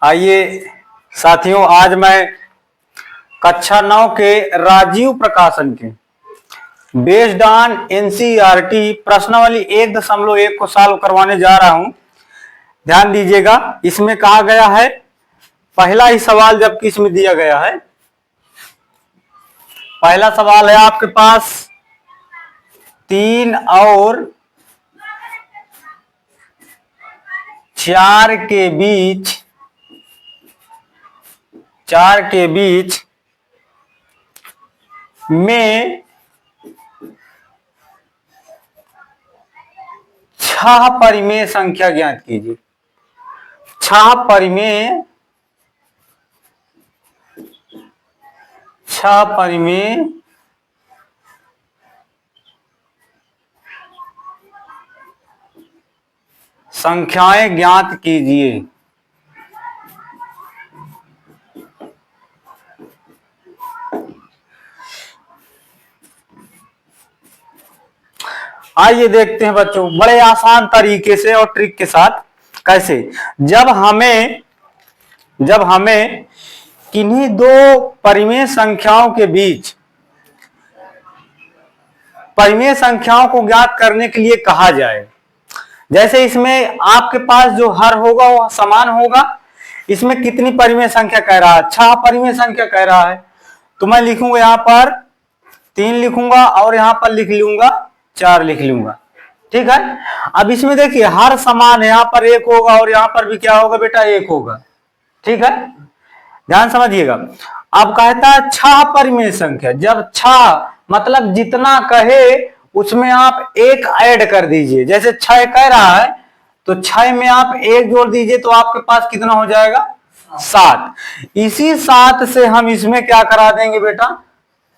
आइए साथियों, आज मैं कक्षा 9 के राजीव प्रकाशन के बेस्ड ऑन एनसीईआरटी प्रश्नावली 1.1 को सॉल्व करवाने जा रहा हूं। ध्यान दीजिएगा, इसमें कहा गया है, पहला ही सवाल जबकि इसमें दिया गया है। पहला सवाल है आपके पास 3 और 4 के बीच में 6 परिमेय संख्या ज्ञात कीजिए। 6 परिमेय संख्याएं ज्ञात कीजिए। आइए देखते हैं बच्चों, बड़े आसान तरीके से और ट्रिक के साथ। कैसे? जब हमें किन्हीं दो परिमेय संख्याओं के बीच परिमेय संख्याओं को ज्ञात करने के लिए कहा जाए, जैसे इसमें आपके पास जो हर होगा वो समान होगा। इसमें कितनी परिमेय संख्या कह रहा है? 6 परिमेय संख्या कह रहा है। तो मैं लिखूंगा यहां पर 3 लिखूंगा और यहां पर लिख लूंगा 4 लिख लूंगा। ठीक है। अब इसमें देखिए हर समान है, यहां पर 1 होगा और यहां पर भी क्या होगा बेटा? 1 होगा। ठीक है, ध्यान समझिएगा। अब कहता है 6 परिमेय संख्या। जब 6 मतलब जितना कहे उसमें आप 1 ऐड कर दीजिए। जैसे 6 कह रहा है तो 6 में आप 1 जोड़ दीजिए तो आपके पास कितना हो जाएगा? 7। इसी 7 से हम इसमें क्या करा देंगे बेटा?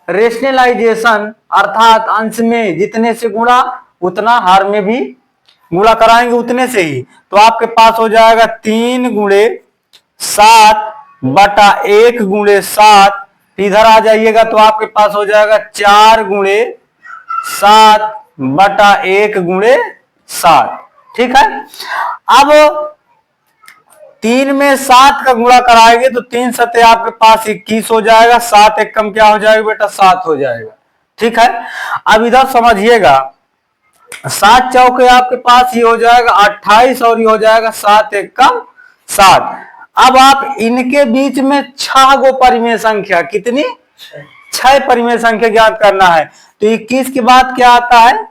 रेशनलाइजेशन, अर्थात अंश में जितने से गुणा उतना हर में भी गुणा कराएंगे उतने से ही। तो आपके पास हो जाएगा 3 गुणे 7 बटा 1 गुणे 7। इधर आ जाइएगा तो आपके पास हो जाएगा 4 गुणे 7 बटा 1 गुणे 7। ठीक है। अब 3 में 7 का गुणा कराएंगे तो 3 सते आपके पास 21 हो जाएगा। 7 एक कम क्या हो जाएगा बेटा? 7 हो जाएगा। ठीक है। अब इधर समझिएगा, 7 चौके आपके पास ये हो जाएगा 28 और ये हो जाएगा 7 एक कम 7। अब आप इनके बीच में 6 गो परिमेय संख्या, कितनी? 6 परिमेय संख्या ज्ञात करना है। तो 21 के बाद क्या आता है?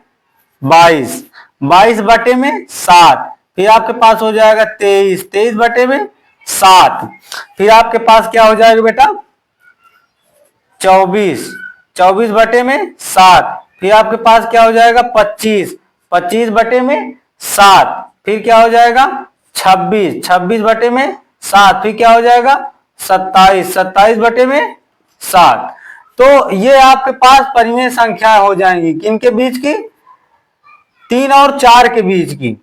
22। 22 बटे में 7, फिर आपके पास हो जाएगा 23। 23 बटे में 7, फिर आपके पास क्या हो जाएगा बेटा? 24। 24 बटे में 7, फिर आपके पास क्या हो जाएगा? 25। 25 बटे में 7, फिर क्या हो जाएगा? 26। 26 बटे में 7, फिर क्या हो जाएगा? 27। 27 बटे में 7। तो ये आपके पास परिमेय संख्या हो जाएंगी किनके बीच की? 3 और 4 के बीच की।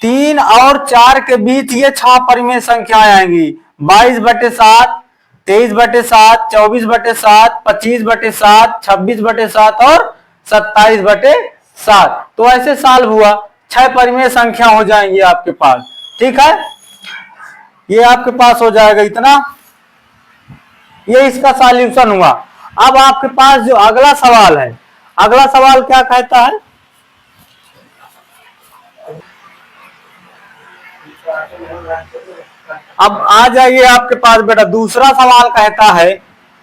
3 और 4 के बीच ये 6 परिमेय संख्याएं आएंगी। 22 बटे 7, 23 बटे 7, 24 बटे 7, 25 बटे 7, 26 बटे 7 और 27 बटे 7। तो ऐसे सॉल्व हुआ, 6 परिमेय संख्या हो जाएंगी आपके पास। ठीक है, ये आपके पास हो जाएगा इतना। ये इसका सॉल्यूशन हुआ। अब आपके पास जो अगला सवाल है, अगला सवाल क्या कहता है? अब आ जाइए आपके पास बेटा, दूसरा सवाल कहता है,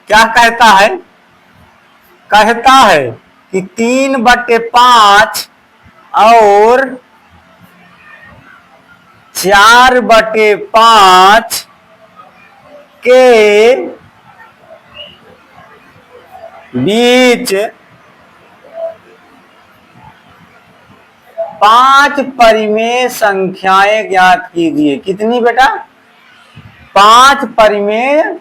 क्या कहता है? कहता है कि 3/5 और 4/5 के बीच 5 परिमेय संख्याएं ज्ञात कीजिए। कितनी बेटा? 5 परिमेय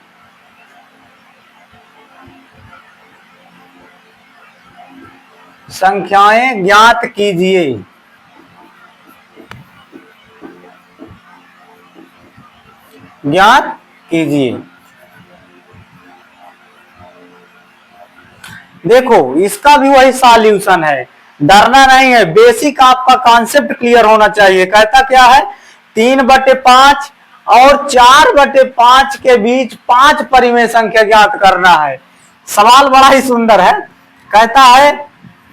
संख्याएं ज्ञात कीजिए। ज्ञात कीजिए। देखो इसका भी वही सॉल्यूशन है, डरना नहीं है, बेसिक आपका कॉन्सेप्ट क्लियर होना चाहिए। कहता क्या है? 3/5 और 4/5 के बीच 5 परिमेय संख्या ज्ञात करना है। सवाल बड़ा ही सुंदर है, कहता है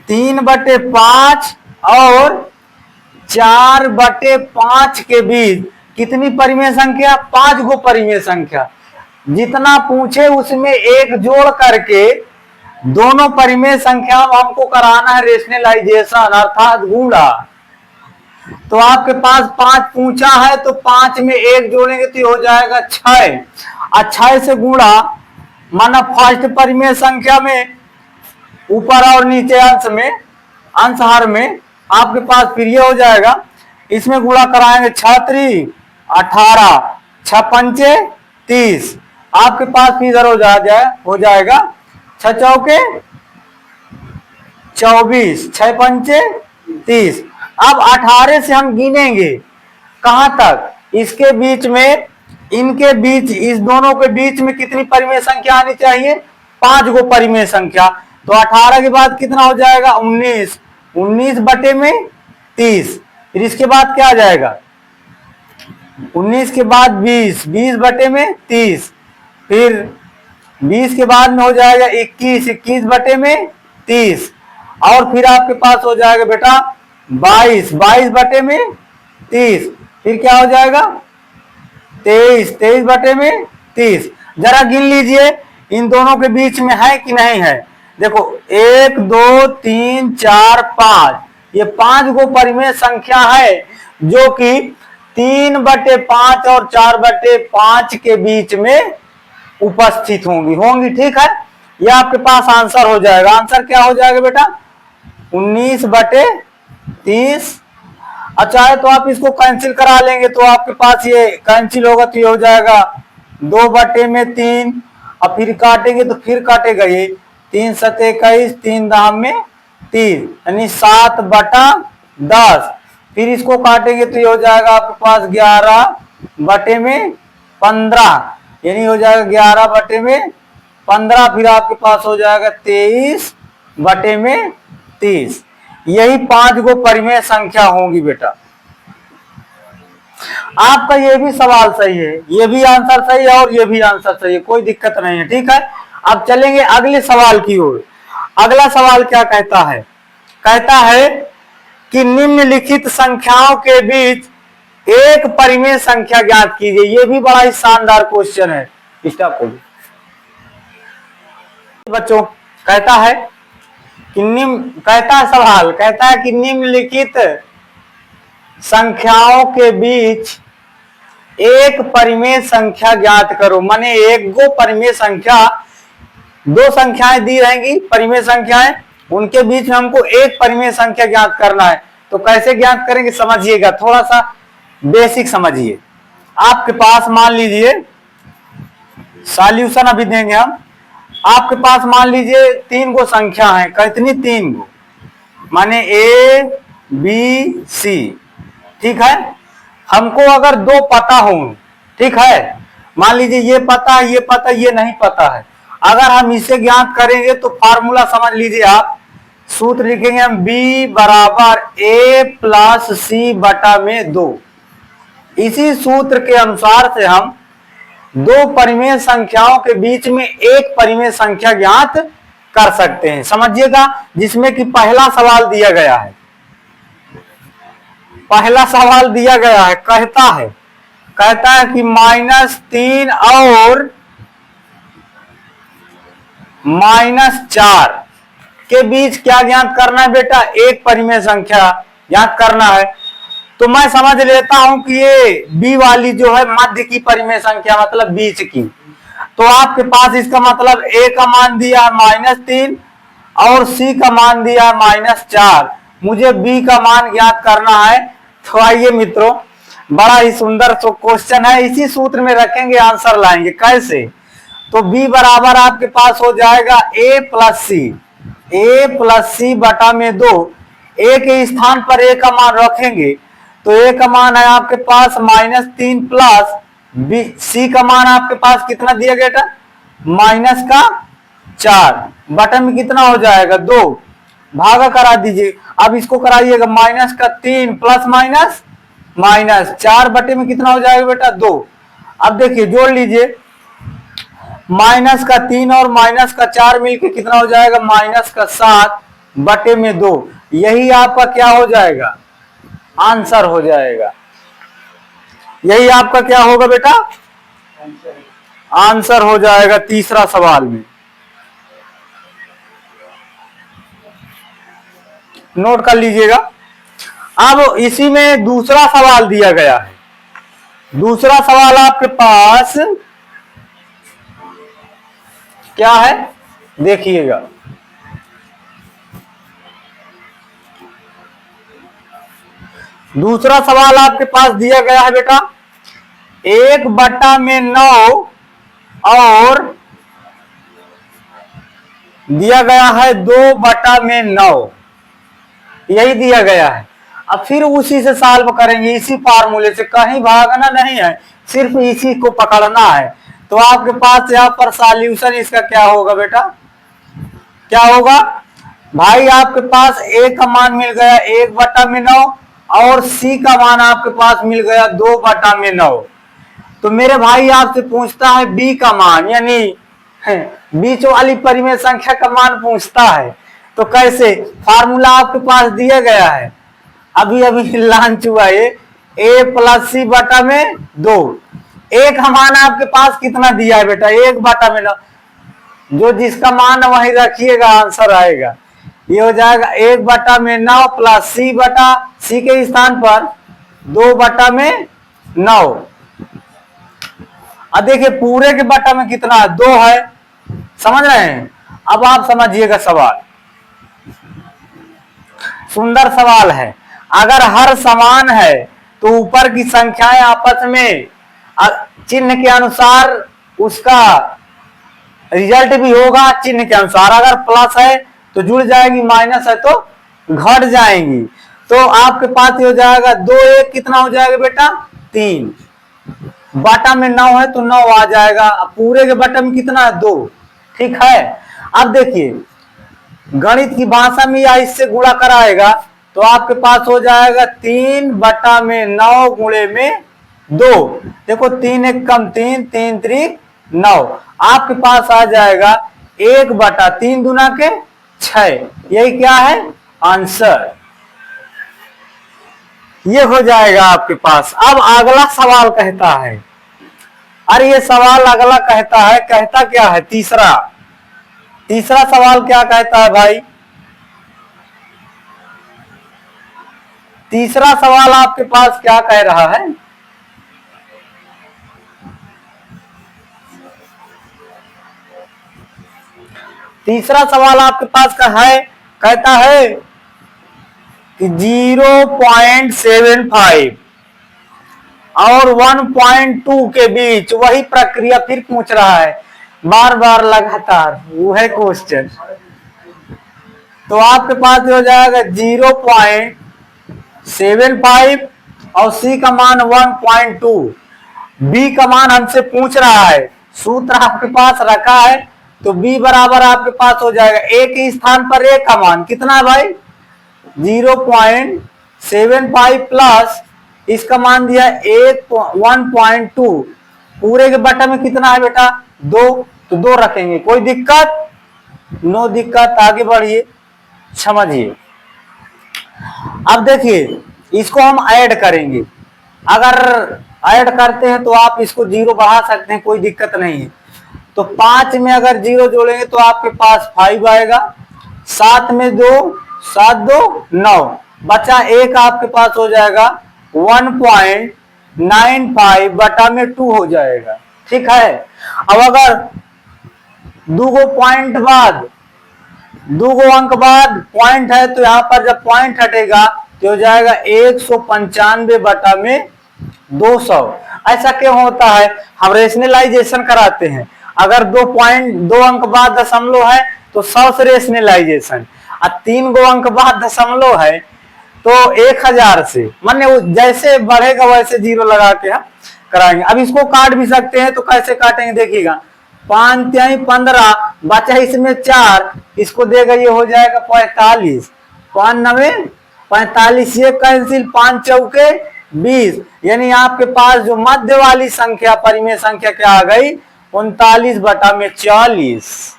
3/5 और 4/5 के बीच कितनी परिमेय संख्या? 5 गो परिमेय संख्या। जितना पूछे उसमें एक जोड़ करके दोनों परिमेय संख्या हमको कराना है रेशनलाइजेशन अर्थात गुणा। तो आपके पास 5 पूछा है तो 5 में एक जोड़ेंगे तो हो जाएगा 6 और 6 से गुणा माना फर्स्ट परिमेय संख्या में ऊपर और नीचे अंश में अंश हर में आपके पास फिर ये हो जाएगा, इसमें गुणा कराएंगे 6 3 18 6 5 30 आपके पास फिर इधर हो जाएगा 6 चौके 24 6 5 30। अब 18 से हम गिनेंगे कहां तक? इसके बीच में इनके बीच इस दोनों के बीच में कितनी परिमेय संख्या आनी चाहिए? 5 गो परिमेय संख्या। तो 18 के बाद कितना हो जाएगा? 19 19 बटे में 30। फिर इसके बाद क्या आ जाएगा? 19 के बाद 20 20 बटे में 30। फिर 20 के बाद में हो जाएगा 21 21 बटे में 30। और फिर आपके पास हो जाएगा बेटा 22 22 बटे में 30। फिर क्या हो जाएगा? 23 23 बटे में 30। जरा गिन लीजिए इन दोनों के बीच में है कि नहीं है। देखो 1 2 3 4 5 ये 5 गो परिमेय संख्या है जो कि 3/5 और 4/5 के बीच में उपस्थित होंगी। ठीक है, ये आपके पास आंसर हो जाएगा। आंसर क्या हो जाएगा बेटा? 19/30। अच्छा है तो आप इसको कैंसिल करा लेंगे तो आपके पास ये कैंसिल होगा तो ये हो जाएगा 2/3 और फिर काटेंगे तो फिर काटेगा ये 3 7 21 3 दाम में 3 यानी 7/10। फिर इसको काटेंगे तो ये हो जाएगा आपके पास 11/15 यानी हो जाएगा 11/15। फिर आपके पास हो जाएगा 23/30। यही 5 गो परिमेय संख्या होंगी बेटा। आपका ये भी सवाल सही है, ये भी आंसर सही है और ये भी आंसर सही है, कोई दिक्कत नहीं है। ठीक है, अब चलेंगे अगले सवाल की ओर। अगला सवाल क्या कहता है? कहता है कि निम्नलिखित संख्याओं के बीच एक परिमेय संख्या ज्ञात कीजिए। ये भी बड़ा ही शानदार क्वेश्चन है। स्टॉप हो बच्चों, कहता है कि सवाल कहता है कि निम्नलिखित संख्याओं के बीच एक परिमेय संख्या ज्ञात करो। माने एक गो परिमेय संख्या, दो संख्याएं दी रहेंगी परिमेय संख्याएं, उनके बीच में हमको एक परिमेय संख्या ज्ञात करना है। तो कैसे ज्ञात करेंगे समझिएगा, थोड़ा सा बेसिक समझिए। आपके पास मान लीजिए सॉल्यूशन अभी देंगे हम। आपके पास मान लीजिए 3 गो संख्या है। कितनी? 3 गो, माने A B C। ठीक है, हमको अगर 2 पता हो, ठीक है, मान लीजिए ये पता है, ये पता, ये नहीं पता है। अगर हम इसे ज्ञात करेंगे तो फार्मूला समझ लीजिए आप, सूत्र लिखेंगे हम B बराबर A प्लस C बटा में 2। इसी सूत्र के अनुसार से हम दो परिमेय संख्याओं के बीच में एक परिमेय संख्या ज्ञात कर सकते हैं। समझिएगा, जिसमें कि पहला सवाल दिया गया है। पहला सवाल दिया गया है, कहता है कि -3 और -4 के बीच क्या ज्ञात करना है बेटा? एक परिमेय संख्या ज्ञात करना है। तो मैं समझ लेता हूं कि ये B वाली जो है मध्य की परिमेय संख्या, मतलब बीच की। तो आपके पास इसका मतलब A का मान दिया है -3 और C का मान दिया है -4। मुझे B का मान ज्ञात करना है। तो आइए मित्रों, बड़ा ही सुंदर तो क्वेश्चन है, इसी सूत्र में रखेंगे, आंसर लाएंगे। कैसे? तो B बराबर आपके पास हो जाएगा A प्लस C बटा में 2। A के स्थान पर A का मान रखेंगे तो A का मान है आपके पास -3 प्लस C का मान आपके पास कितना दिया गया था? -4 बटा में कितना हो जाएगा? 2। भागा करा दीजिए। अब इसको कराइएगा -3 प्लस माइनस 4 बटे में कितना हो जाएगा बेटा 2। अब देखिए जोड़ लीजिए, माइनस का 3 और माइनस का 4 मिलके कितना हो जाएगा माइनस का 7 बटे में 2। यही आपका क्या हो जाएगा आंसर हो जाएगा। यही आपका क्या होगा बेटा आंसर हो जाएगा तीसरा सवाल में। नोट कर लीजिएगा। अब इसी में दूसरा सवाल दिया गया है। दूसरा सवाल आपके पास क्या है देखिएगा। दूसरा सवाल आपके पास दिया गया है बेटा 1/9 और दिया गया है 2/9, यही दिया गया है। अब फिर उसी से सॉल्व करेंगे, इसी फार्मूले से, कहीं भागना नहीं है, सिर्फ इसी को पकड़ना है। तो आपके पास यहाँ पर सॉल्यूशन इसका क्या होगा बेटा, क्या होगा भाई, आपके पास a का मान मिल गया 1/9 और c का मान आपके पास मिल गया 2/9। तो मेरे भाई आपसे पूछता है b का मान, यानी बीच वाली परिमेय संख्या का मान पूछता है। तो कैसे, फार्मूला आपके पास दिया गया है, अभी अभी लॉन्च हुआ है, a + c/2। a का मान आपके पास कितना दिया है बेटा 1/9, जो जिसका मान वही रखिएगा आंसर आएगा। ये हो जाएगा 1/9 प्लस c के स्थान पर 2/9। अब देखिए पूरे के बटा में कितना है 2 है, समझ रहे हैं। अब आप समझिएगा सवाल, सुंदर सवाल है। अगर हर समान है तो ऊपर की संख्याएं आपस में चिन्ह के अनुसार उसका रिजल्ट भी होगा चिन्ह के अनुसार। अगर प्लस है तो जुड़ जाएगी, माइनस है तो घट जाएंगी। तो आपके पास हो जाएगा 2 1 कितना हो जाएगा बेटा 3, बटा में 9 है तो 9 आ जाएगा। पूरे के बटा में कितना है 2, ठीक है। अब देखिए गणित की भाषा में या इससे गुणा कराएगा तो आपके पास हो जाएगा 3/9 गुणे में 2। देखो 3 1 कम 3, 3 3 9, आपके पास आ जाएगा 1/3 दूना के 6। यही क्या है आंसर, ये हो जाएगा आपके पास। अब अगला सवाल कहता है, अरे ये सवाल अगला कहता है, कहता क्या है तीसरा सवाल क्या कहता है भाई, तीसरा सवाल आपके पास क्या कह रहा है, तीसरा सवाल आपके पास का है, कहता है कि 0.75 और 1.2 के बीच वही प्रक्रिया फिर पूछ रहा है, बार बार लगातार वो है क्वेश्चन। तो आपके पास हो जाएगा 0.75 और c का मान 1.2, b का मान हमसे पूछ रहा है, सूत्र आपके पास रखा है तो b बराबर आपके पास हो जाएगा a के स्थान पर a का मान कितना है भाई 0.75 प्लस इसका मान दिया 1.2, पूरे के बटा में कितना है बेटा 2, तो 2 रखेंगे। कोई दिक्कत, नो दिक्कत, आगे बढ़िए समझिए। अब देखिए इसको हम ऐड करेंगे, अगर ऐड करते हैं तो आप इसको 0 बढ़ा सकते हैं, कोई दिक्कत नहीं है। तो 5 में अगर 0 जोड़ेंगे तो आपके पास 5 आएगा, 7 में 2 7 2 9, बचा 1 आपके पास हो जाएगा 1.95 बटा में 2 हो जाएगा, ठीक है। अब अगर 2 पॉइंट बाद 2 अंक बाद पॉइंट है तो यहाँ पर जब पॉइंट हटेगा तो हो जाएगा 195 बटा में 200। ऐसा क्यों होता है, हम रेशनलाइजेशन कराते हैं, अगर 2 अंक बाद दशमलव है तो 100 से रेशनलाइजेशन, और 3 अंक बाद दशमलव है तो 1000 से, माने जैसे बढ़ेगा वैसे 0 लगा के हम कराएंगे। अब इसको काट भी सकते हैं, तो कैसे काटेंगे देखिएगा, 5 3 15 बचा इसमें 4, इसको देगा ये हो जाएगा 45, 5 9 45, ये कैंसिल, 5 चौके 20, यानी आपके पास जो मध्य वाली संख्या परिमेय संख्या क्या आ गई, 39/40।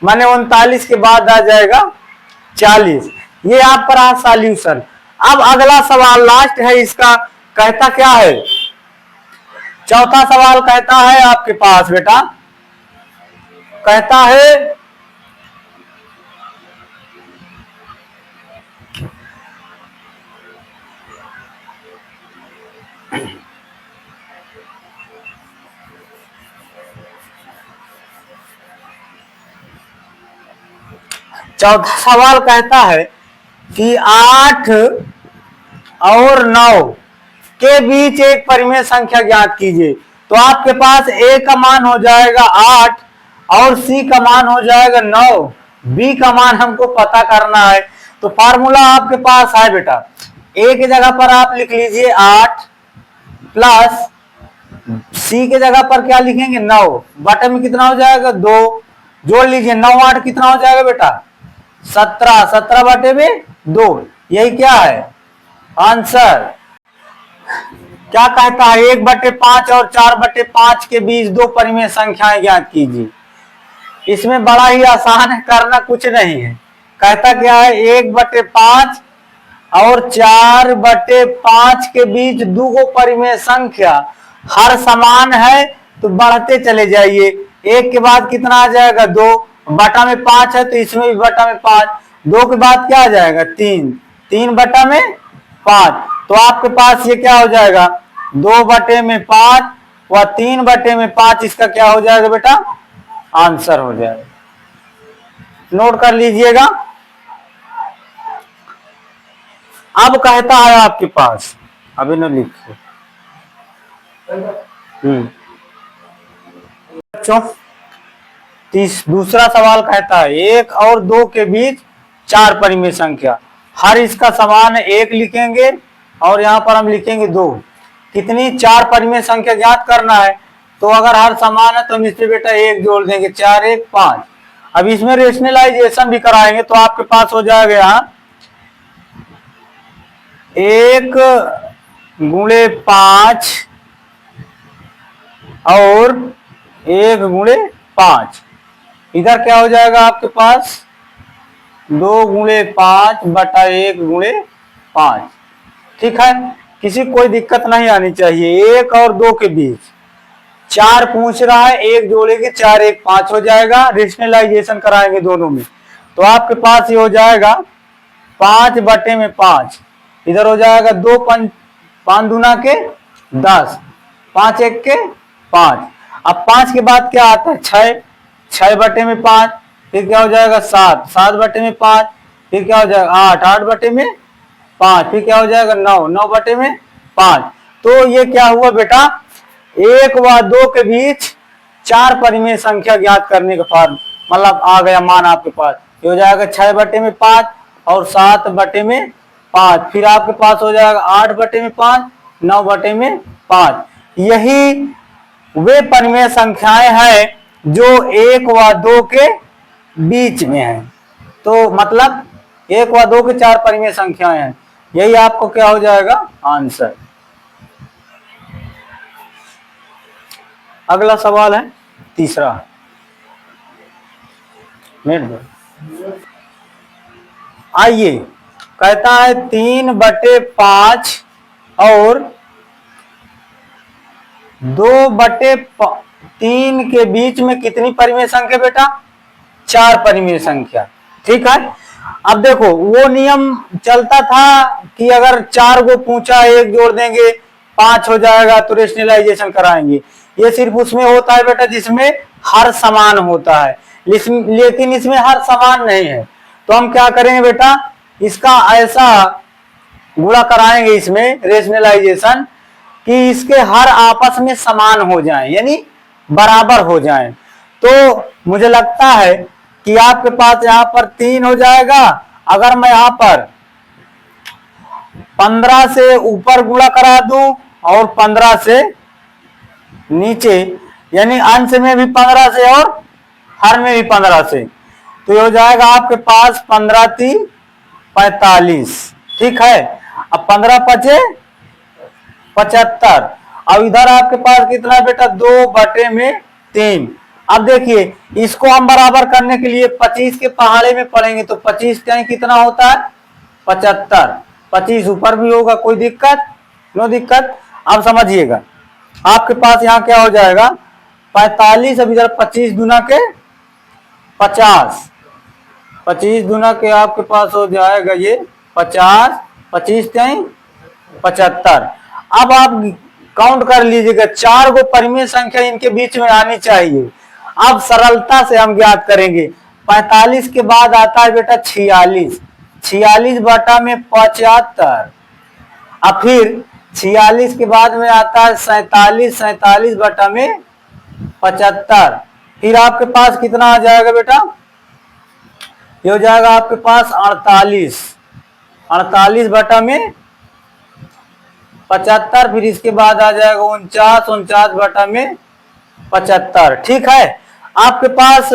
माने 39 के बाद आ जाएगा 40। ये आपका रहा सॉल्यूशन। अब अगला सवाल लास्ट है इसका, कहता क्या है, चौथा सवाल कहता है आपके पास बेटा, कहता है चौथा सवाल कहता है कि 8 और 9 के बीच एक परिमेय संख्या ज्ञात कीजिए। तो आपके पास ए का मान हो जाएगा 8 और सी का मान हो जाएगा 9, बी का मान हमको पता करना है। तो फार्मूला आपके पास है बेटा, ए के जगह पर आप लिख लीजिए 8 प्लस सी के जगह पर क्या लिखेंगे 9, बटे में कितना हो जाएगा 2, जोड़ लीजिए 9 8 कितना हो जाएगा बेटा 17, 17 बटे में 2, यही क्या है आंसर। क्या कहता है 1/5 और 4/5 के बीच दो परिमेय संख्याएं ज्ञात कीजिए। इसमें बड़ा ही आसान है, करना कुछ नहीं है। कहता क्या है 1/5 और 4/5 के बीच दो परिमेय संख्या हर समान है, तो बढ़ते चले जाइए। एक के बाद कितना आ जाएगा 2, बटा में 5 है तो इसमें भी बटा में 5, 2 के बाद क्या आ जाएगा 3, 3/5। तो आपके पास ये क्या हो जाएगा 2/5 व 3/5, इसका क्या हो जाएगा बेटा आंसर हो जाएगा। नोट कर लीजिएगा। अब कहता है आपके पास, अभी न लिखिए बच्चों, दूसरा सवाल कहता है 1 और 2 के बीच 4 परिमेय संख्या, हर इसका समान है 1 लिखेंगे और यहां पर हम लिखेंगे 2। कितनी 4 परिमेय संख्या ज्ञात करना है। तो अगर हर समान है तो हम इससे बेटा 1 जोड़ देंगे, 4 1 5। अब इसमें रेशनलाइजेशन भी कराएंगे तो आपके पास हो जाएगा यहाँ 1 गुणे 5 और 1 गुणे 5, इधर क्या हो जाएगा आपके पास 2 गुणे 5 बटा 1 गुणे 5। ठीक है, किसी कोई दिक्कत नहीं आनी चाहिए। 1 और 2 के बीच 4 पूछ रहा है, 1 जोड़ेंगे 4 1 5 हो जाएगा। रेशनलाइजेशन कराएंगे दोनों में, तो आपके पास ये हो जाएगा 5/5, इधर हो जाएगा 2 5 दूना के 10, 5 1 के 5। अब 5 के बाद क्या आता है 6, 6/5, फिर क्या हो जाएगा 7, 7/5, फिर क्या हो जाएगा 8, 8/5, फिर क्या हो जाएगा 9, 9/5। तो ये क्या हुआ बेटा 1 व 2 के बीच 4 परिमेय संख्या ज्ञात करने का फॉर्म, मतलब आ गया मान आपके पास। ये हो जाएगा 6/5 और 7/5, फिर आपके पास हो जाएगा 8/5, 9/5। यही वे परिमेय संख्याएं हैं जो 1 व 2 के बीच में है। तो मतलब 1 व 2 के 4 परिमेय संख्याएं हैं, यही आपको क्या हो जाएगा आंसर। अगला सवाल है तीसरा, आइए कहता है 3/5 और 2/3 के बीच में कितनी परिमेय संख्या बेटा 4 परिमेय संख्या। ठीक है, अब देखो वो नियम चलता था कि अगर 4 को पूछा 1 जोड़ देंगे 5 हो जाएगा तो रेशनलाइजेशन कराएंगे। ये सिर्फ उसमें होता है बेटा जिसमें हर समान होता है, लेकिन इसमें हर समान नहीं है। तो हम क्या करेंगे बेटा, इसका ऐसा गुणा कराएंगे इसमें रेशनलाइजेशन कि इसके हर आपस में समान हो जाएं, यानी बराबर हो जाएं। तो मुझे लगता है कि आपके पास यहाँ पर 3 हो जाएगा। अगर मैं यहाँ पर 15 से ऊपर गुणा करा दूं और 15 से नीचे, यानी अंश में भी 15 से और हर में भी 15 से, तो ये हो जाएगा आपके पास 15 3 45। ठीक है, अब 15 5 75। अब इधर आपके पास कितना है बेटा, 2/3। अब देखिए इसको हम बराबर करने के लिए 25 के पहाड़े में पढ़ेंगे तो 25 कहीं कितना होता है, 75। 25 ऊपर भी होगा, कोई दिक्कत, नो दिक्कत। अब समझिएगा आपके पास यहाँ क्या हो जाएगा, 45। अब इधर 25 गुना के 50, 25 गुना के आपके पास हो जाएगा ये 50, 25 कहीं 75। अब आप काउंट कर लीजिएगा, 4 गो परिमेय संख्या इनके बीच में आनी चाहिए। अब सरलता से हम ज्ञात करेंगे, 45 के बाद आता है बेटा 46, 46 बटा में 75। अब फिर 46 के बाद में आता है 47, 47 बटा में 75। फिर आपके पास कितना आ जाएगा बेटा, ये हो जाएगा आपके पास 48, 48 बटा में 75। फिर इसके बाद आ जाएगा 49, 49 बटा में 75। ठीक है, आपके पास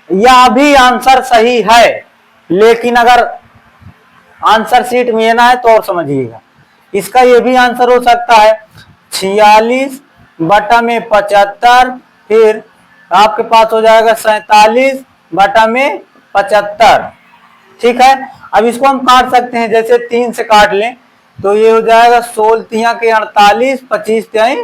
यह भी आंसर सही है, लेकिन अगर आंसर शीट में ना है तो और समझिएगा, इसका ये भी आंसर हो सकता है 46 बटा में 75। फिर आपके पास हो जाएगा 47 बटा में 75। ठीक है, अब इसको हम काट सकते हैं, जैसे 3 से काट लें तो ये हो जाएगा 16 के 48, 25 के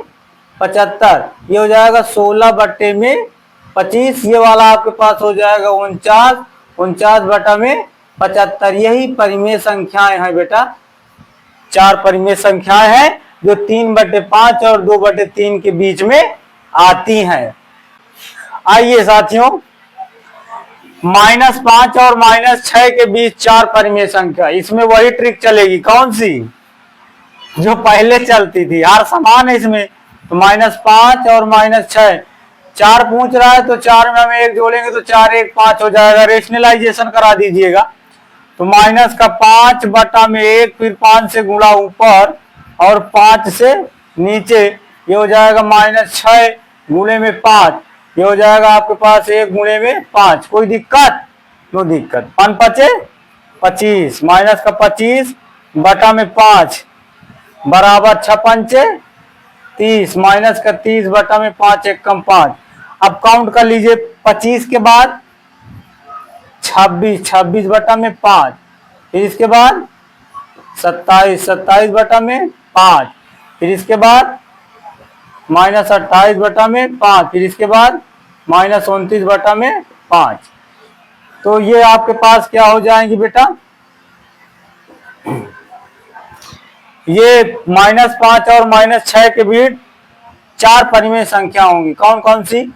75। ये हो जाएगा 16 बटे में 25। ये वाला आपके पास हो जाएगा 49, 49 बटा में 75। यही परिमेय संख्याएं हैं बेटा, 4 परिमेय संख्याएं हैं जो 3/5 और 2/3 के बीच में आती हैं। आइए साथियों, -5 और -6 के बीच 4 परिमेय संख्या, इसमें वही ट्रिक चलेगी, कौन सी, जो पहले चलती थी, हर समान है इसमें। तो -5 और -6, 4 पूछ रहा है तो 4 में हम 1 जोड़ेंगे तो 4 1 5 हो जाएगा। रेशनलाइजेशन करा दीजिएगा, तो -5 बटा में 1, फिर 5 से गुणा ऊपर और 5 से नीचे, ये हो जाएगा -6 गुणे में 5, ये हो जाएगा आपके पास 1 गुणे में 5। कोई दिक्कत, नो दिक्कत। 5 पचे 25, -25 बटा में 5 बराबर 6 पंचे 30, -30 बटा में 5 1 कम 5। अब काउंट कर लीजिए, 25 के बाद 26, 26 बटा में 5, फिर इसके बाद 27, 27 बटा में 5, फिर इसके बाद -28 बटा में 5, फिर इसके बाद -29 बटा में 5। तो ये आपके पास क्या हो जाएंगी बेटा, ये -5 और -6 के बीच 4 परिमेय संख्या होंगी। कौन कौन सी,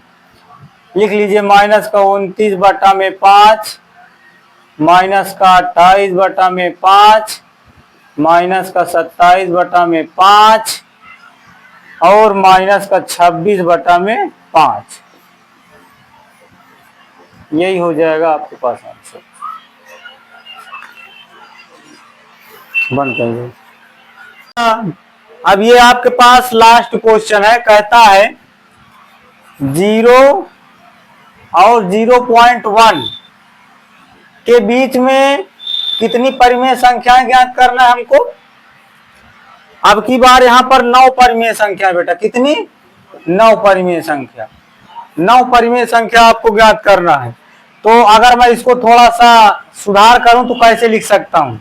लिख लीजिए, -29 बटा में 5, -28 बटा में 5, -27 बटा में 5 और -26 बटा में 5। यही हो जाएगा आपके पास आंसर। बंद करिए। अब ये आपके पास लास्ट क्वेश्चन है, कहता है 0 और 0.1 के बीच में कितनी परिमेय संख्याएं ज्ञात करना है हमको। अब की बार यहां पर 9 परिमेय संख्या बेटा, कितनी, 9 परिमेय संख्या, 9 परिमेय संख्या आपको ज्ञात करना है। तो अगर मैं इसको थोड़ा सा सुधार करूं तो कैसे लिख सकता हूं,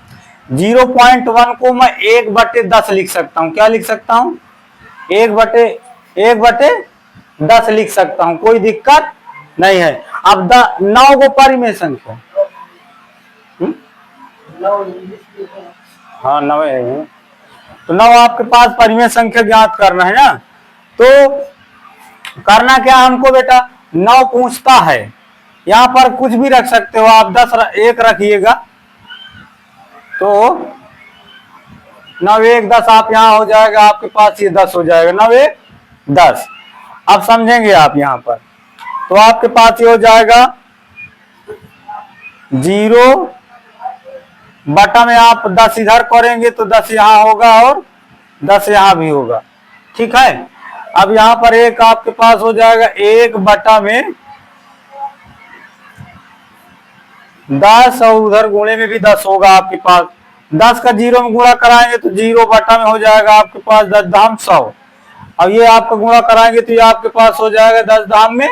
0.1 को मैं 1/10 लिख सकता हूं। क्या लिख सकता हूं, 1/10 लिख सकता हूं, कोई दिक्कत नहीं है। अब 9 को परिमेय संख्या, हाँ 9 है, तो 9 आपके पास परिमेय संख्या ज्ञात करना है ना। तो करना क्या हमको बेटा, 9 पूछता है, यहां पर कुछ भी रख सकते हो आप, 1 रखिएगा तो 9 1 10 आप यहां हो जाएगा आपके पास, ये 10 हो जाएगा, 9 1 10। अब समझेंगे आप यहां पर, तो आपके पास ये हो जाएगा 0 बटा में आप 10 इधर करेंगे तो 10 यहां होगा और 10 यहां भी होगा। ठीक है, अब यहां पर 1 आपके पास हो जाएगा 1 बटा में 10 और उधर गुणे में भी 10 होगा आपके पास, 10 का 0 में गुणा कराएंगे तो 0 बटा में हो जाएगा आपके पास 10 धाम 100। अब ये आपका गुणा कराएंगे तो ये आपके पास हो जाएगा 10 धाम में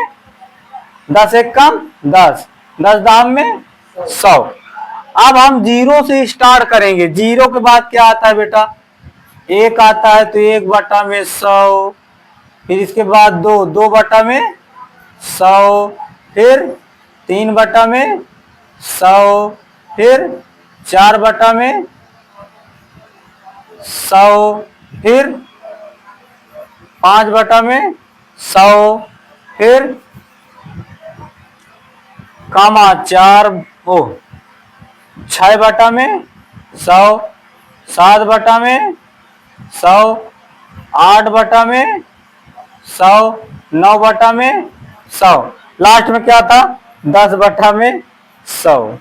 10 एक कम 10, 10 धाम में 100। अब हम 0 से स्टार्ट करेंगे। 0 के बाद क्या आता है बेटा? 1 आता है तो 1 बटा में 100, फिर इसके बाद 2, 2 बटा में 100, फिर 3 बटा में 100, फिर 4 बटा में 100, फिर 5 बटा में 100, फिर कामा 6 बटा में 100, 7 बटा में 100, 8 बटा में 100, 9 बटा में 100, लास्ट में क्या था? 10 बटा में 100।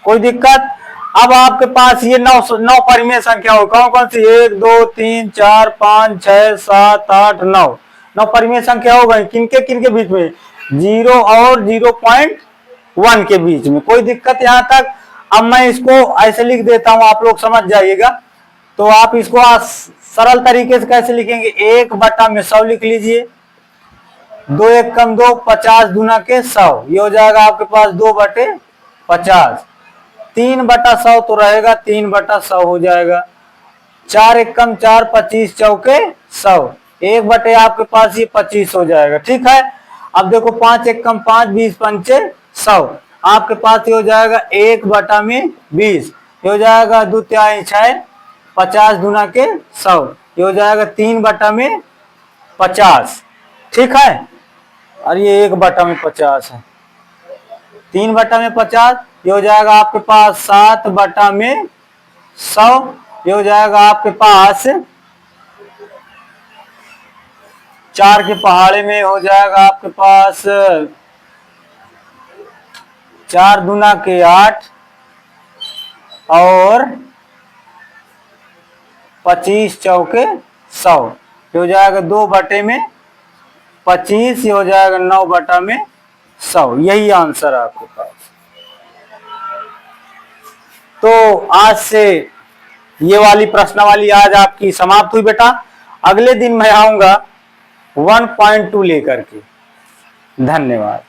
कोई दिक्कत? अब आपके पास ये 9 परिमेय संख्या हो, कौन कौन सी? 1 2 3 4 5 6 7 8 9 9 परिमेय संख्या हो गई। किनके किनके बीच में? 0 और 0.1 के बीच में। कोई दिक्कत यहाँ तक? अब मैं इसको ऐसे लिख देता हूं, आप लोग समझ जाइएगा। तो आप इसको सरल तरीके से कैसे लिखेंगे? 1 बटा में 100 लिख लीजिए, 2 एक कम 2, 50 दूना के 100, ये हो जाएगा आपके पास 2 बटे 50। 3 बटा 100 तो रहेगा, 3 बटा 100 हो जाएगा। 4 एक कम 4, 25 चौके 100, 1 बटे आपके पास ये 25 हो जाएगा। ठीक है। अब देखो 5 एक कम 5, 20 पंचे 100, आपके पास ये हो जाएगा 1 बटा में 20, ये हो जाएगा 2 तिहाई 6, 50 दूना के 100, ये हो जाएगा 3 बटा में 50। ठीक है। और ये 1 बटा में 50 है, 3 बटा में 50, ये हो जाएगा आपके पास 7 बटा में 100, ये हो जाएगा आपके पास 4 के पहाड़े में हो जाएगा आपके पास 4 दूना के 8 और 25 चौके 100, ये हो जाएगा 2 बटे में 25, ये हो जाएगा 9 बटा में 100। यही आंसर है आपके पास। तो आज से ये वाली प्रश्नावली आज आपकी समाप्त हुई बेटा। अगले दिन मैं आऊंगा 1.2 लेकर के। धन्यवाद।